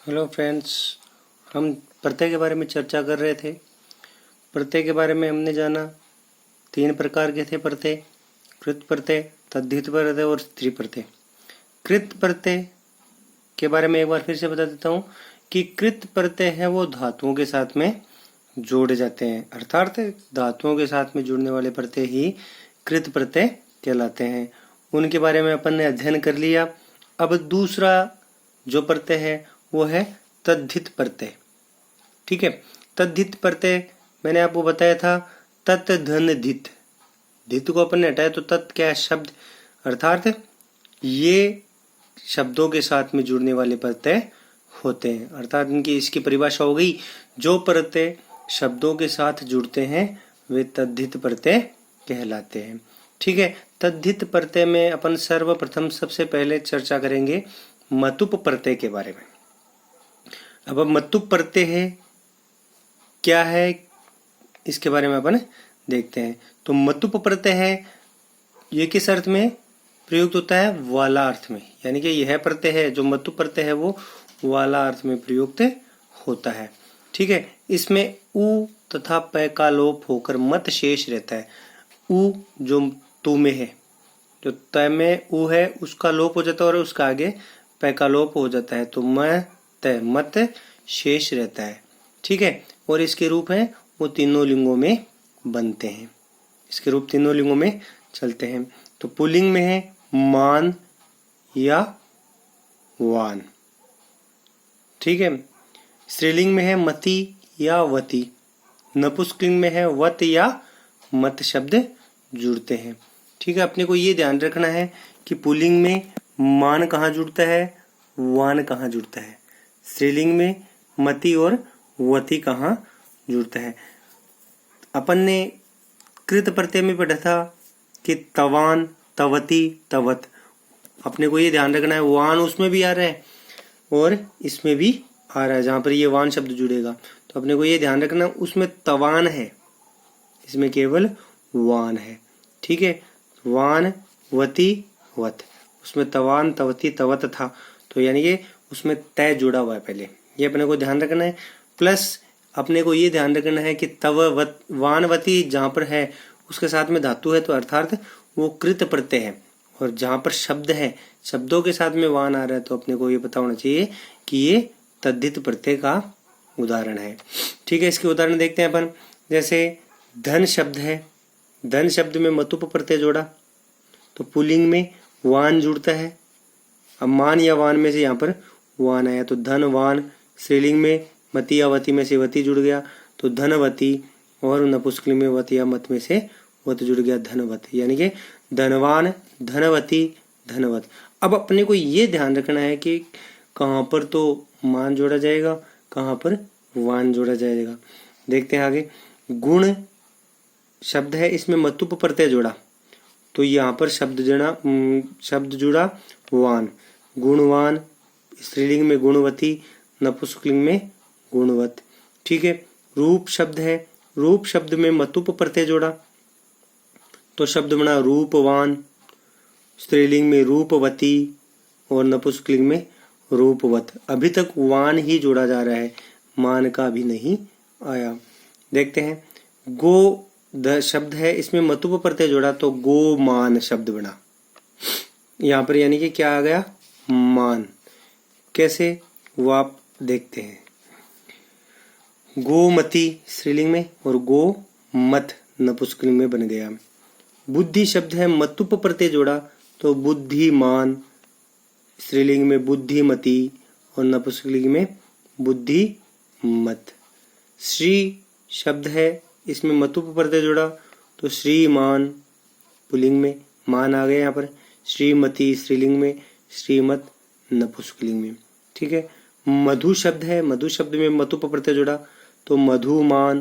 Hello friends, हम प्रत्यय के बारे में चर्चा कर रहे थे। प्रत्यय के बारे में हमने जाना 3 प्रकार के थे प्रत्यय: कृत प्रत्यय, तद्धित प्रत्यय और स्त्री प्रत्यय। कृत प्रत्यय के बारे में एक बार फिर से बता देता हूँ कि कृत प्रत्यय है वो धातुओं के साथ में जोड़े जाते हैं, अर्थात धातुओं के साथ में जुड़ने वाले प्रत्यय ही कृत प्रत्यय कहलाते हैं। उनके बारे में अपन ने अध्ययन कर लिया। अब दूसरा जो प्रत्यय है वो है तद्धित प्रत्यय। ठीक है, तद्धित प्रत्यय मैंने आपको बताया था तत् धन धित। धित को अपन ने हटाया तो तत् क्या है? शब्द, अर्थात ये शब्दों के साथ में जुड़ने वाले प्रत्यय होते हैं, अर्थात इनकी इसकी परिभाषा हो गई, जो प्रत्यय शब्दों के साथ जुड़ते हैं वे तद्धित प्रत्यय कहलाते हैं। ठीक है, तद्धित प्रत्यय में अपन सर्वप्रथम सबसे पहले चर्चा करेंगे मतुप प्रत्यय के बारे में। अब मतुप प्रत्यय है क्या है, इसके बारे में अपन देखते हैं। तो मतुप प्रत्यय है ये किस अर्थ में प्रयुक्त होता है? वाला अर्थ में, यानी कि यह प्रत्यय है जो मतुप प्रत्यय है वो वाला अर्थ में प्रयुक्त होता है। ठीक है, इसमें उ तथा प का लोप होकर मत शेष रहता है। उ जो तु में है, जो त में उ है उसका लोप हो जाता है और उसका आगे प का लोप हो जाता है, तो मत शेष रहता है। ठीक है, और इसके रूप है वो तीनों लिंगों में बनते हैं, इसके रूप तीनों लिंगों में चलते हैं। तो पुल्लिंग में है मान या वान। ठीक है, स्त्रीलिंग में है मति या वति। नपुंसकलिंग में है वत या मत शब्द जुड़ते हैं। ठीक है, अपने को ये ध्यान रखना है कि पुल्लिंग में मान कहाँ जुड़ता है, वान कहाँ जुड़ता है, स्त्रीलिंग में मति और वति कहाँ जुड़ता है। अपन ने कृत प्रत्यय में पढ़ा था कि तवान, तवती, तवत। अपने को ये ध्यान रखना है वान उसमें भी आ रहा है और इसमें भी आ रहा है, जहां पर ये वान शब्द जुड़ेगा तो अपने को ये ध्यान रखना उसमें तवान है, इसमें केवल वान है। ठीक है, वान, वती, वत, उसमें तवान, तवती, तवत था, तो यानी कि उसमें तय जुड़ा हुआ है पहले, ये अपने को ध्यान रखना है। प्लस अपने को ये ध्यान रखना है कि तव वत वानवती जहां पर है उसके साथ में धातु है तो अर्थात वो कृत प्रत्यय है, और जहां पर शब्द है शब्दों के साथ में वान आ रहा है तो अपने को ये पता होना चाहिए कि ये तद्धित प्रत्यय का उदाहरण है। ठीक है, इसके उदाहरण देखते हैं अपन। जैसे धन शब्द है, धन शब्द में मतुप प्रत्यय जोड़ा तो पुल्लिंग में वान जुड़ता है। अब मान या वान में से यहाँ पर वान आया तो धन वान। स्त्रीलिंग में मति या वति में से वति जुड़ गया तो धनवती, और नपुंसकलिंग में वत या मत में से वत जुड़ गया धनवत, यानी कि धनवान, धनवती, धनवत। अब अपने को ये ध्यान रखना है कि कहाँ पर तो मान जोड़ा जाएगा, कहाँ पर वान जोड़ा जाएगा। देखते हैं आगे। गुण शब्द है, इसमें मतुप प्रत्यय जोड़ा तो यहाँ पर शब्द जुड़ा वान। गुणवान, स्त्रीलिंग में गुणवती, नपुंसकलिंग में गुणवत। ठीक है, रूप शब्द है, रूप शब्द में मतुप प्रत्यय जोड़ा तो शब्द बना रूपवान। स्त्रीलिंग में रूपवती और नपुंसकलिंग में रूपवत। अभी तक वान ही जोड़ा जा रहा है, मान का भी नहीं आया। देखते हैं। गो शब्द है, इसमें मतुप प्रत्यय जोड़ा तो गोमान शब्द बना यहाँ पर, यानी कि क्या आ गया? मान। कैसे वो आप देखते हैं। गोमती स्त्रीलिंग में और गोमत नपुंसकलिंग में बन गया। बुद्धि शब्द है, मतुप प्रत्यय जोड़ा तो बुद्धिमान। स्त्रीलिंग में बुद्धिमती और नपुंसकलिंग में बुद्धिमत। श्री शब्द है, इसमें मतुप प्रत्यय जोड़ा तो श्रीमान। पुल्लिंग में मान आ गया यहाँ पर। श्रीमती स्त्रीलिंग में, श्रीमत नपुंसकलिंग में। ठीक है, मधु शब्द है, मधु शब्द में मतुप प्रत्यय जोड़ा तो मधुमान।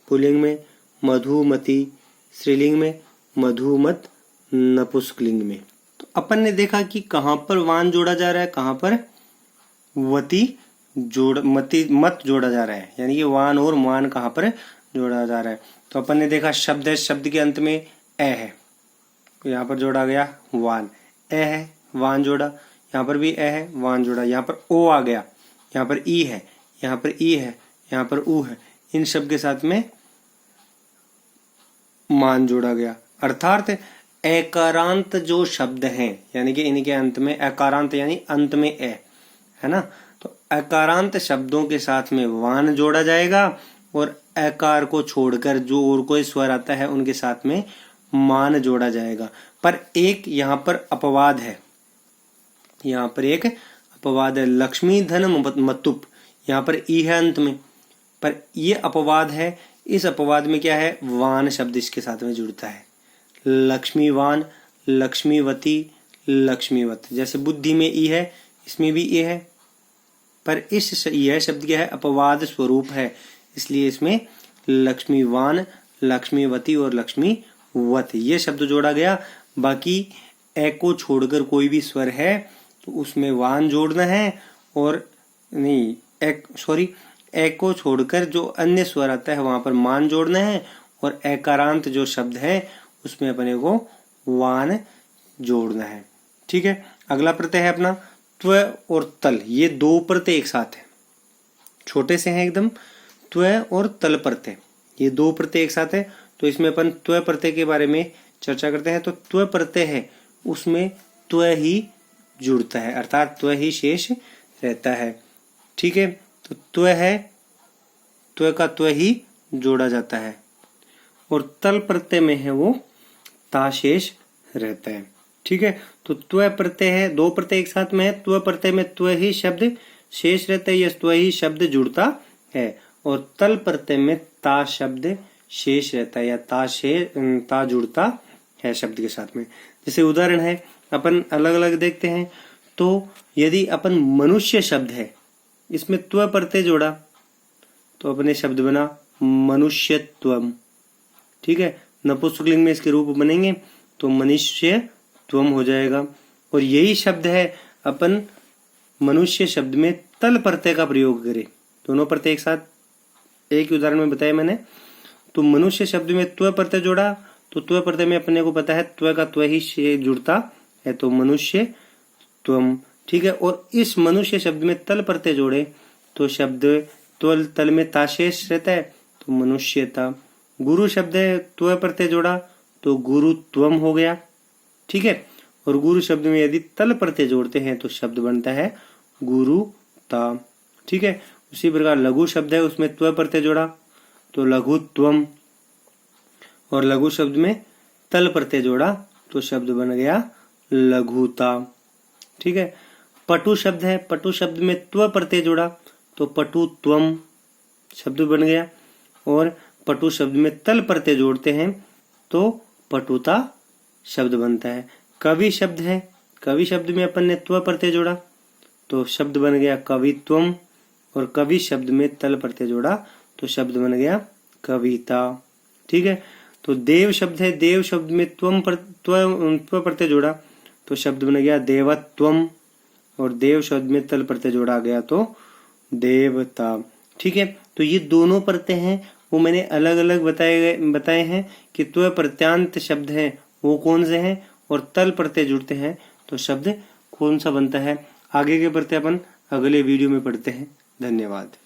पुल्लिंग में मधुमती, स्त्रीलिंग में मधुमत, नपुंसकलिंग में। तो अपन ने देखा कि कहाँ पर वान जोड़ा जा रहा है, कहाँ पर मत जोड़ा जा रहा है, यानी कि वान और मान कहाँ पर जोड़ा जा रहा है। तो अपन ने देखा शब्द है, शब्द के अंत में ए है, यहाँ पर जोड़ा गया वान। ए है, वान जोड़ा, यहाँ पर भी ए है, वान जोड़ा। यहाँ पर ओ आ गया, यहाँ पर ई है, यहाँ पर ई है, यहाँ पर ऊ है, इन शब्द के साथ में मान जोड़ा गया। अर्थात एकारांत जो शब्द हैं, यानी कि इनके अंत में एकारांत यानी अंत में ए है ना, तो एकारांत शब्दों के साथ में वान जोड़ा जाएगा और एकार को छोड़कर जो और कोई स्वर आता है उनके साथ में मान जोड़ा जाएगा। पर एक यहाँ पर अपवाद है, यहाँ पर एक अपवाद है। लक्ष्मी धन मतुप, यहाँ पर ई है अंत में, पर ये अपवाद है। इस अपवाद में क्या है, वान शब्द इसके साथ में जुड़ता है। लक्ष्मीवान, लक्ष्मीवती, लक्ष्मीवत। जैसे बुद्धि में ई है, इसमें भी ई है, पर यह शब्द क्या है, अपवाद स्वरूप है, इसलिए इसमें लक्ष्मीवान, लक्ष्मीवती और लक्ष्मीवत ये शब्द जोड़ा गया। बाकी ए को छोड़कर कोई भी स्वर है तो उसमें वान जोड़ना है, और नहीं ए को छोड़कर जो अन्य स्वर आता है वहां पर मान जोड़ना है, और एकारांत जो शब्द है उसमें अपने को वान जोड़ना है। ठीक है, अगला प्रत्यय है अपना त्व और तल। ये दो प्रत्यय एक साथ है, छोटे से हैं एकदम। त्व और तल प्रत्यय, ये दो प्रत्यय एक साथ है, तो इसमें अपन त्व प्रत्यय के बारे में चर्चा करते हैं। तो त्व प्रत्यय है उसमें त्व ही जुड़ता है, अर्थात त्व ही शेष रहता है। ठीक है, तो त्व है, त्व का त्व ही जोड़ा जाता है, और तल प्रत्यय में है वो ता शेष रहता है। ठीक है, तो त्व प्रत्यय है, दो प्रत्यय एक साथ में है। त्व प्रत्यय में त्व ही शब्द शेष रहता है, या त्व ही शब्द जुड़ता है, और तल प्रत्यय में ता शब्द शेष रहता है, या ता जुड़ता है शब्द के साथ में। जैसे उदाहरण है, अपन अलग अलग देखते हैं। तो यदि अपन मनुष्य शब्द है, इसमें त्व प्रत्यय जोड़ा तो अपने शब्द बना मनुष्यत्वम। ठीक है, नपुंसकलिंग में इसके रूप बनेंगे तो मनुष्यत्वम हो जाएगा। और यही शब्द है अपन मनुष्य शब्द में तल प्रत्यय का प्रयोग करें, दोनों प्रत्यय एक साथ, एक उदाहरण में बताया मैंने। तो मनुष्य शब्द में त्व प्रत्यय जोड़ा तो त्व प्रत्यय में अपने को पता है त्व का त्व ही जुड़ता है, तो मनुष्य त्वम। ठीक है, और इस मनुष्य शब्द में तल प्रत्यय जोड़े तो शब्द तल में ताशेष रहता है, तो मनुष्यता। गुरु शब्द है, त्व प्रत्यय जोड़ा तो गुरुत्वम हो गया। ठीक है, और गुरु शब्द में यदि तल प्रत्यय जोड़ते हैं तो शब्द बनता है गुरुता। ठीक है, उसी प्रकार लघु शब्द है, उसमें त्व प्रत्यय जोड़ा तो लघुत्वम, और लघु शब्द में तल प्रत्यय जोड़ा तो शब्द बन गया लघुता। ठीक है, पटु शब्द है, पटु शब्द में त्व प्रत्यय जोड़ा तो पटुत्वम शब्द बन गया, और पटु शब्द में तल प्रत्यय जोड़ते हैं तो पटुता शब्द बनता है। कवि शब्द है, कवि शब्द में अपन ने त्व प्रत्यय जोड़ा तो शब्द बन गया कवित्वम, और कवि शब्द में तल प्रत्यय जोड़ा तो शब्द बन गया कविता। ठीक है, तो देव शब्द है, देव शब्द में त्व प्रत्यय जोड़ा तो शब्द बन गया देवत्वम, और देव शब्द में तल प्रत्यय जोड़ा गया तो देवता। ठीक है, तो ये दोनों प्रत्यय हैं वो मैंने अलग अलग बताए हैं कि त्व प्रत्यांत शब्द हैं वो कौन से हैं, और तल प्रत्यय जुड़ते हैं तो शब्द कौन सा बनता है। आगे के प्रत्यय अपन अगले वीडियो में पढ़ते हैं। धन्यवाद।